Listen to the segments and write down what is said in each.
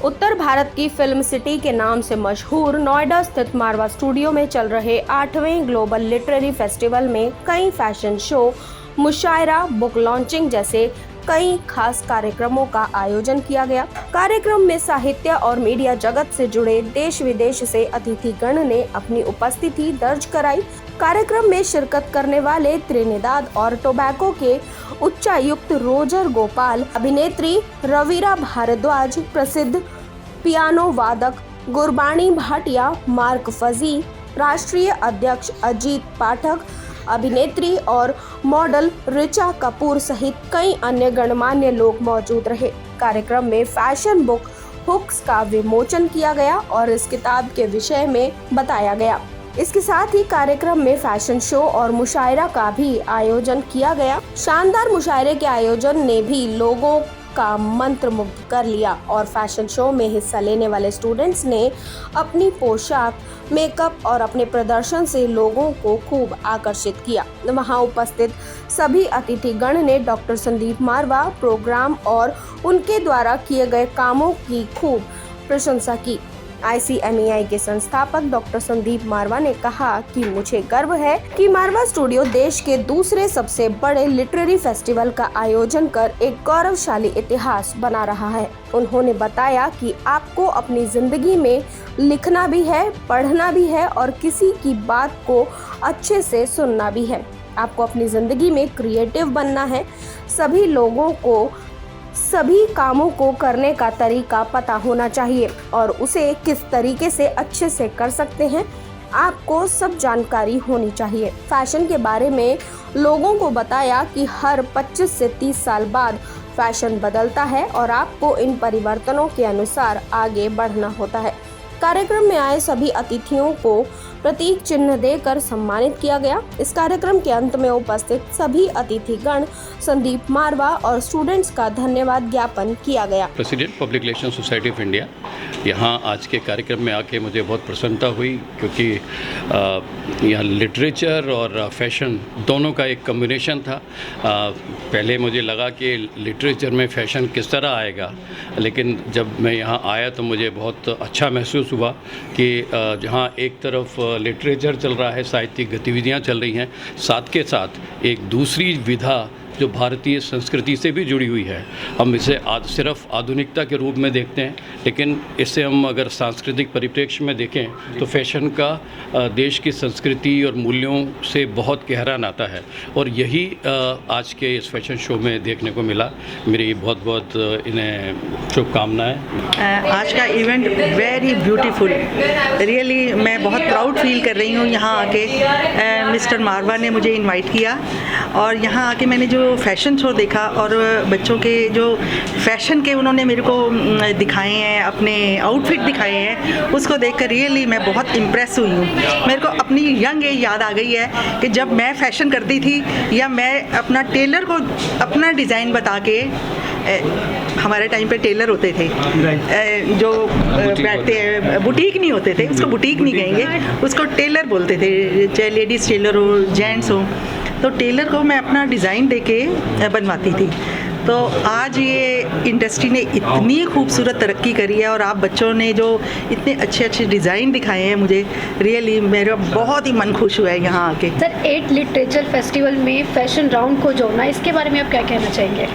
उत्तर भारत की film city के नाम से मशहूर नोएडा स्थित मारवा स्टूडियो में चल रहे 8वें ग्लोबल लिटरेरी फेस्टिवल में कई फैशन शो, मुशायरा, बुक लॉन्चिंग जैसे कई खास कार्यक्रमों का आयोजन किया गया। कार्यक्रम में साहित्य और मीडिया जगत से जुड़े देश विदेश से अतिथिगण ने अपनी उपस्थिति दर्ज कराई। कार्यक्रम में शिरकत करने वाले त्रिनिदाद और टोबैको के उच्चायुक्त रोजर गोपाल, अभिनेत्री रवीरा भारद्वाज, प्रसिद्ध पियानो वादक गुरबाणी भाटिया, मार्क फजी, राष्ट्रीय अध्यक्ष अजीत पाठक, अभिनेत्री और मॉडल ऋचा कपूर सहित कई अन्य गणमान्य लोग मौजूद रहे। कार्यक्रम में फैशन बुक हुक्स का विमोचन किया गया और इस किताब के विषय में बताया गया। इसके साथ ही कार्यक्रम में फैशन शो और मुशायरा का भी आयोजन किया गया। शानदार मुशायरे के आयोजन ने भी लोगों का मंत्रमुग्ध कर लिया और फैशन शो में हिस्सा लेने वाले स्टूडेंट्स ने अपनी पोशाक, मेकअप और अपने प्रदर्शन से लोगों को खूब आकर्षित किया। वहां उपस्थित सभी अतिथिगण ने डॉक्टर संदीप मारवा प्रोग्राम और उनके द्वारा किए गए कामों की खूब प्रशंसा की। ICMEI के संस्थापक डॉक्टर संदीप मारवा ने कहा कि मुझे गर्व है कि मारवा स्टूडियो देश के दूसरे सबसे बड़े लिटरेरी फेस्टिवल का आयोजन कर एक गौरवशाली इतिहास बना रहा है। उन्होंने बताया कि आपको अपनी जिंदगी में लिखना भी है, पढ़ना भी है और किसी की बात को अच्छे से सुनना भी है। आपको अपनी जिंदगी में क्रिएटिव बनना है। सभी लोगों को सभी कामों को करने का तरीका पता होना चाहिए और उसे किस तरीके से अच्छे से कर सकते हैं, आपको सब जानकारी होनी चाहिए। फैशन के बारे में लोगों को बताया कि हर 25 से 30 साल बाद फैशन बदलता है और आपको इन परिवर्तनों के अनुसार आगे बढ़ना होता है। कार्यक्रम में आए सभी अतिथियों को प्रतीक चिन्ह देकर सम्मानित किया गया। इस कार्यक्रम के अंत में उपस्थित सभी अतिथिगण संदीप मारवा और स्टूडेंट्स का धन्यवाद ज्ञापन किया गया। President public relation society of India, यहाँ आज के कार्यक्रम में आके मुझे बहुत प्रसन्नता हुई क्योंकि यहाँ लिटरेचर और फैशन दोनों का एक कम्बिनेशन था। पहले मुझे लगा कि लिटरेचर में फैशन किस तरह आएगा, लेकिन जब मैं यहाँ आया तो मुझे बहुत अच्छा महसूस हुआ कि जहाँ एक तरफ लिटरेचर चल रहा है, साहित्यिक गतिविधियाँ चल रही हैं, साथ के साथ एक दूसरी विधा जो भारतीय संस्कृति से भी जुड़ी हुई है। हम इसे सिर्फ आधुनिकता के रूप में देखते हैं, लेकिन इससे हम अगर सांस्कृतिक परिप्रेक्ष्य में देखें तो फैशन का देश की संस्कृति और मूल्यों से बहुत गहरा नाता है और यही आज के इस फैशन शो में देखने को मिला। मेरी बहुत बहुत इन्हें शुभकामनाएं। आज का इवेंट वेरी ब्यूटीफुल, रियली मैं बहुत प्राउड फील कर रही हूँ यहाँ आके। मिस्टर मारवा ने मुझे इनवाइट किया और यहाँ आके मैंने जो फैशन शो देखा और बच्चों के जो फैशन के उन्होंने मेरे को दिखाए हैं, अपने आउटफिट दिखाए हैं, उसको देखकर रियली मैं बहुत इम्प्रेस हुई हूँ। मेरे को अपनी यंग एज याद आ गई है कि जब मैं फैशन करती थी या मैं अपना टेलर को अपना डिज़ाइन बता के, हमारे टाइम पे टेलर होते थे जो बैठते हैं, बुटीक नहीं होते थे, उसको बुटीक नहीं कहेंगे, उसको टेलर बोलते थे, चाहे लेडीज़ टेलर हो, जेंट्स हो, तो टेलर को मैं अपना डिज़ाइन देके बनवाती थी। तो आज ये इंडस्ट्री ने इतनी खूबसूरत तरक्की करी है और आप बच्चों ने जो इतने अच्छे अच्छे डिज़ाइन दिखाए हैं, मुझे रियली मेरा बहुत ही मन खुश हुआ है यहाँ आके। सर, 8 लिटरेचर फेस्टिवल में फैशन राउंड को जोड़ना, इसके बारे में आप क्या कहना चाहेंगे?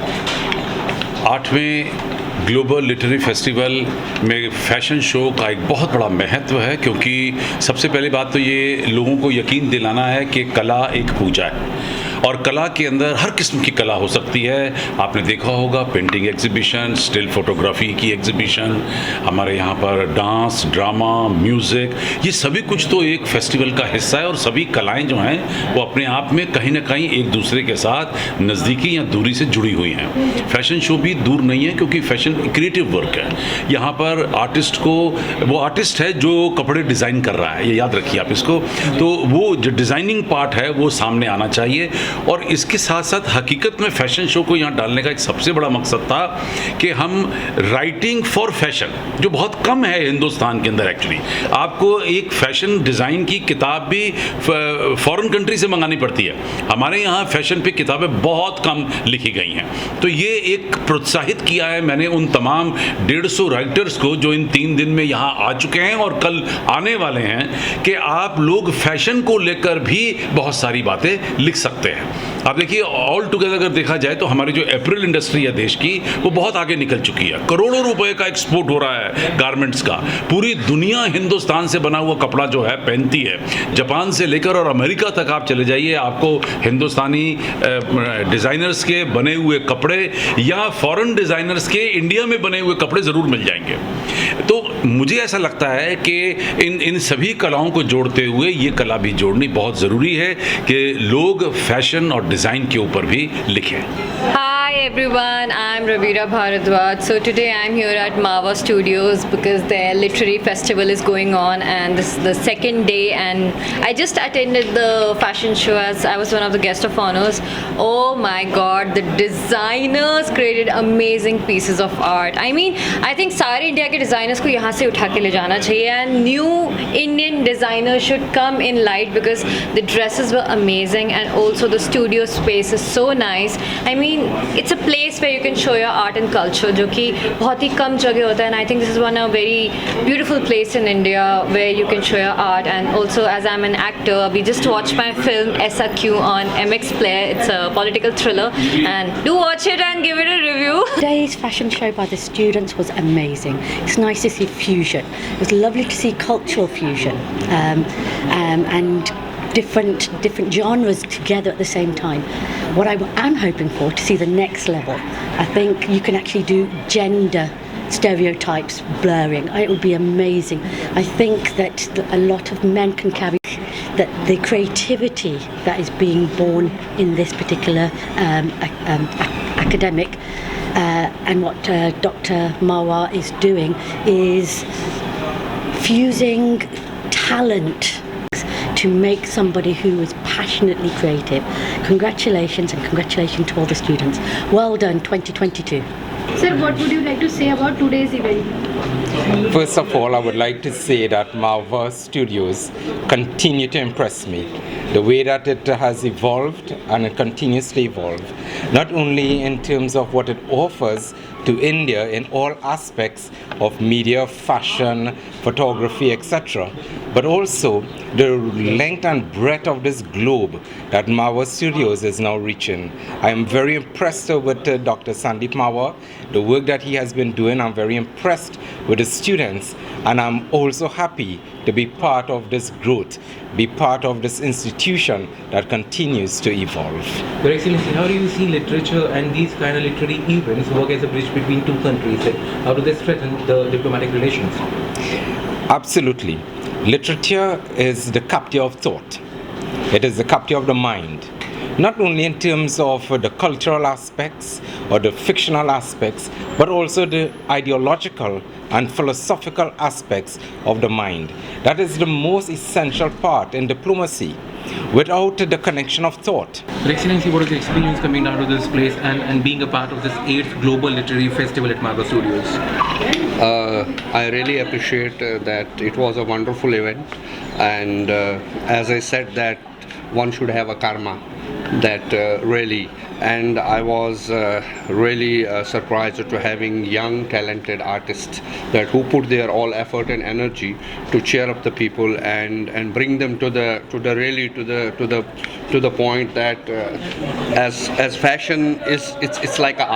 8वें ग्लोबल लिटरेरी फेस्टिवल में फ़ैशन शो का एक बहुत बड़ा महत्व है क्योंकि सबसे पहली बात तो ये लोगों को यकीन दिलाना है कि कला एक पूजा है और कला के अंदर हर किस्म की कला हो सकती है। आपने देखा होगा पेंटिंग एग्जीबिशन, स्टिल फोटोग्राफी की एग्जीबिशन, हमारे यहाँ पर डांस, ड्रामा, म्यूज़िक, ये सभी कुछ तो एक फेस्टिवल का हिस्सा है और सभी कलाएं जो हैं वो अपने आप में कहीं ना कहीं एक दूसरे के साथ नज़दीकी या दूरी से जुड़ी हुई हैं। फैशन शो भी दूर नहीं है क्योंकि फैशन क्रिएटिव वर्क है। यहाँ पर आर्टिस्ट को, वो आर्टिस्ट है जो कपड़े डिज़ाइन कर रहा है, ये याद रखिए आप इसको, तो वो जो डिज़ाइनिंग पार्ट है वो सामने आना चाहिए और इसके साथ साथ हकीकत में फैशन शो को यहाँ डालने का एक सबसे बड़ा मकसद था कि हम राइटिंग फॉर फैशन, जो बहुत कम है हिंदुस्तान के अंदर एक्चुअली, आपको एक फैशन डिज़ाइन की किताब भी फॉरेन कंट्री से मंगानी पड़ती है, हमारे यहाँ फैशन पे किताबें बहुत कम लिखी गई हैं। तो ये एक प्रोत्साहित किया है मैंने उन तमाम 150 राइटर्स को जो इन 3 दिन में यहाँ आ चुके हैं और कल आने वाले हैं, कि आप लोग फैशन को लेकर भी बहुत सारी बातें लिख सकते हैं। आप देखिए ऑल टुगेदर अगर देखा जाए तो हमारी जो अप्रैल इंडस्ट्री है देश की, वो बहुत आगे निकल चुकी है। करोड़ों रुपए का एक्सपोर्ट हो रहा है गारमेंट्स का, पूरी दुनिया हिंदुस्तान से बना हुआ कपड़ा जो है पहनती है। जापान से लेकर और अमेरिका तक आप चले जाइए, आपको हिंदुस्तानी डिज़ाइनर्स के बने हुए कपड़े या फॉरेन डिज़ाइनर्स के इंडिया में बने हुए कपड़े ज़रूर मिल जाएंगे। तो मुझे ऐसा लगता है कि इन सभी कलाओं को जोड़ते हुए ये कला भी जोड़नी बहुत ज़रूरी है कि लोग फैशन और डिज़ाइन के ऊपर भी लिखें। Hi everyone, I'm Ravira Bharadwaj. So today I'm here at Mava Studios because their literary festival is going on and this is the second day, and I just attended the fashion show as I was one of the guest of honors. Oh my god, the designers created amazing pieces of art. I mean, I think सारे India के designers को यहाँ से उठा के ले जाना चाहिए, and new Indian designers should come in light because the dresses were amazing and also the studio space is so nice. I mean, it's a place where you can show your art and culture, जो कि बहुत ही कम जगह होता है, and I think this is one a very beautiful place in India where you can show your art. And also as I'm an actor, we just watched my film SRQ on MX Player. It's a political thriller, and do watch it and give it a review. Today's fashion show by the students was amazing. It's nice to see fusion. It was lovely to see cultural fusion and different genres together at the same time. What I am hoping for to see the next level, I think you can actually do gender stereotypes blurring. It would be amazing. I think that a lot of men can carry that the creativity that is being born in this particular academic and what Dr. Marwa is doing is fusing talent to make somebody who is passionately creative. Congratulations, and congratulations to all the students. Well done 2022. Sir, what would you like to say about today's event? First of all, I would like to say that Marva Studios continue to impress me. The way that it has evolved and it continues to evolve, not only in terms of what it offers to India in all aspects of media, fashion, photography, etc., but also the length and breadth of this globe that Marwa Studios is now reaching. I am very impressed with Dr. Sandeep Marwa, the work that he has been doing. I'm very impressed with the students, and I'm also happy to be part of this growth, be part of this institution that continues to evolve. Your Excellency, how do you see literature and these kind of literary events work as a bridge between two countries? Like, how do they strengthen the diplomatic relations? Absolutely. Literature is the captive of thought. It is the captive of the mind. Not only in terms of the cultural aspects or the fictional aspects, but also the ideological and philosophical aspects of the mind. That is the most essential part in diplomacy. Without the connection of thought. Your Excellency, what is the experience coming down to this place and being a part of this 8th Global Literary Festival at Marva Studios? I really appreciate that it was a wonderful event, and as I said that one should have a karma that really, and I was really surprised to having young talented artists that who put their all effort and energy to cheer up the people and bring them to the point that as fashion is it's like a